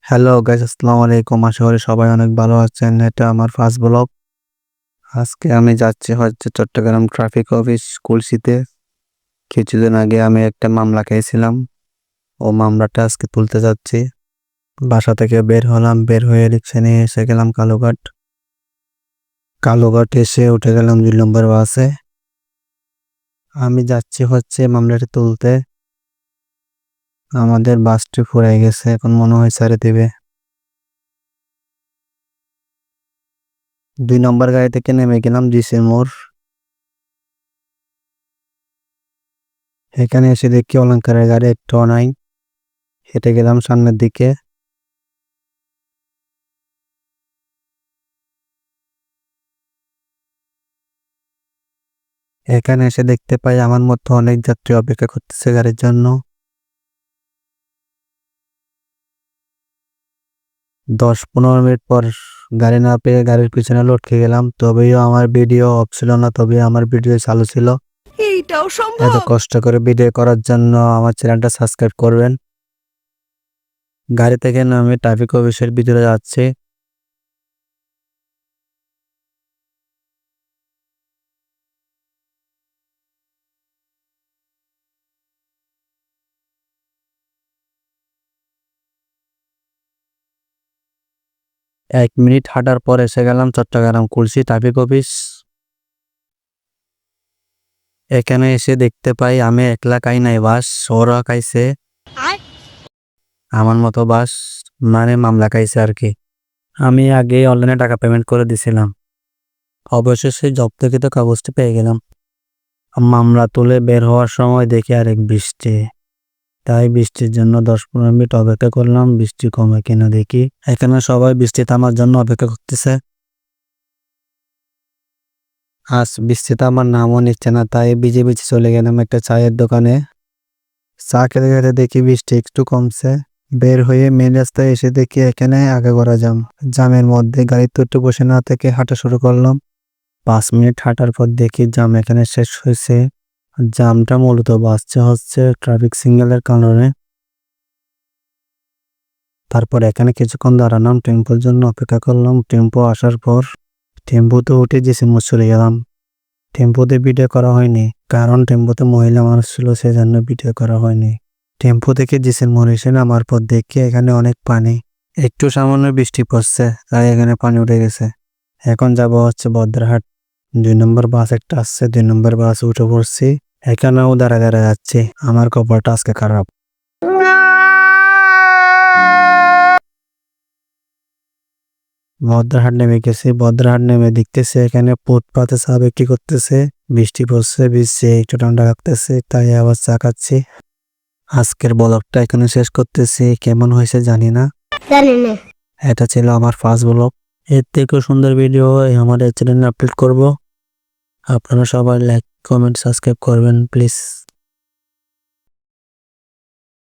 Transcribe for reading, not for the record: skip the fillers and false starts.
Hello guys, আসসালামু আলাইকুম। আশা করি সবাই অনেক ভালো আছেন। এটা আমার ফার্স্ট ব্লগ। আজকে আমি যাচ্ছি চট্টগ্রাম ট্রাফিক অফিস কুলসিতে। কিছুদিন আগে আমি একটা মামলা খেয়েছিলাম। ও মামলাটা আজকে তুলতে যাচ্ছি। বাসা থেকে বের হলাম, বের হয়ে রিক্সা নিয়ে এসে গেলাম কালুঘাট। কালুঘাট এসে উঠে গেলাম 2 নম্বর বাসে। আমি যাচ্ছি মামলাটা তুলতে। আমাদের বাসটি ফুরাই গেছে, এখন মনে হয় ছেড়ে দিবে। 2 নম্বর গাড়ি থেকে নেমে গেলাম ডিসি মোড়। এখানে এসে দেখি অলংকারের গাড়ি একটাও নাই। হেঁটে গেলাম সামনের দিকে। এখানে এসে দেখতে পাই আমার মতো অনেক যাত্রী অপেক্ষা করতেছে গাড়ির জন্য। 10-15 মিনিট পর গাড়ি না পেয়ে গাড়ির পিছনে লটকে গেলাম। তবেও আমার ভিডিও অফ ছিল না, তবে আমার ভিডিও চালু ছিল। এইটাও এত সম্ভব? কষ্ট করে ভিডিও করার জন্য আমার চ্যানেলটা সাবস্ক্রাইব করবেন। গাড়ি থেকে নামে ট্রাফিক অফিসের ভিতরে যাচ্ছি। এক মিনিট হাঁটার পর এসে গেলাম চট্টগ্রাম কুলসি ট্রাফিক অফিস। এখানে এসে দেখতে পাই আমি একলা খাই নাই বাস, ওরা খাইছে আমার মতো বাস, মানে মামলা খাইছে আর কি। আমি আগে অনলাইনে টাকা পেমেন্ট করে দিছিলাম। অবশেষে জব্দকৃত কাগজটি পেয়ে গেলাম। মামলা তুলে বের হওয়ার সময় দেখি আরেক বৃষ্টি। তাই বৃষ্টির জন্য 10-15 মিনিট অপেক্ষা করলাম, বৃষ্টি কমে কিনা দেখি। এখানে সবাই বৃষ্টি থামার জন্য অপেক্ষা করতেছে। আজ বৃষ্টি থামার নামও নিচ্ছে না, তাই ভিজে ভিজে চলে গেলাম একটা চায়ের দোকানে। চা খেতে খেতে দেখি বৃষ্টি একটু কমছে। বের হয়ে মেন রাস্তায় এসে দেখি এখানে আগে করা জামের মধ্যে গাড়ি তো একটু বসে না থেকে হাঁটা শুরু করলাম। 5 মিনিট হাঁটার পর দেখি জাম এখানে শেষ হয়েছে। জামটা মূলত বাঁচছে ট্রাফিক সিগন্যালের কারণে। তারপর এখানে কিছুক্ষণ দাঁড়ালাম, টেম্পোর জন্য অপেক্ষা করলাম। টেম্পো আসার পর টেম্পোতে উঠে জেসি মোড় চলে গেলাম। টেম্পোতে ভিডিও করা হয়নি, কারণ টেম্পোতে মহিলা মানুষ ছিল, সেজন্য ভিডিও করা হয়নি। টেম্পো থেকে জেসি মোড় এসে নামার পর দেখি এখানে অনেক পানি। একটু সামান্য বৃষ্টি পড়ছে, তাই এখানে পানি উঠে গেছে। এখন যাব বদ্রাহাট। 2 নম্বর বাস একটা আসছে, 2 নম্বর বাস উঠে পড়ছি। এখানেও দাঁড়া যাচ্ছে। আমার কপালটা আজকে খারাপ। বদ্রাহাট নেমে গেছি। বদ্রাহাট নেমে দেখতেছে এখানে ফুটপাতে চা বিক্রি করতেছে। বৃষ্টি পড়ছে, ভিজছে, একটু ঠান্ডা লাগতেছে, তাই আবার চা খাচ্ছি। আজকের ব্লগটা এখানে শেষ করতেছি। কেমন হয়েছে জানি না। এটা ছিল আমার ফার্স্ট ব্লগ। এর থেকেও সুন্দর ভিডিও আমাদের চ্যানেলে আপলোড করব। আপনারা সবাই লাইক, কমেন্ট, সাবস্ক্রাইব করবেন প্লিজ।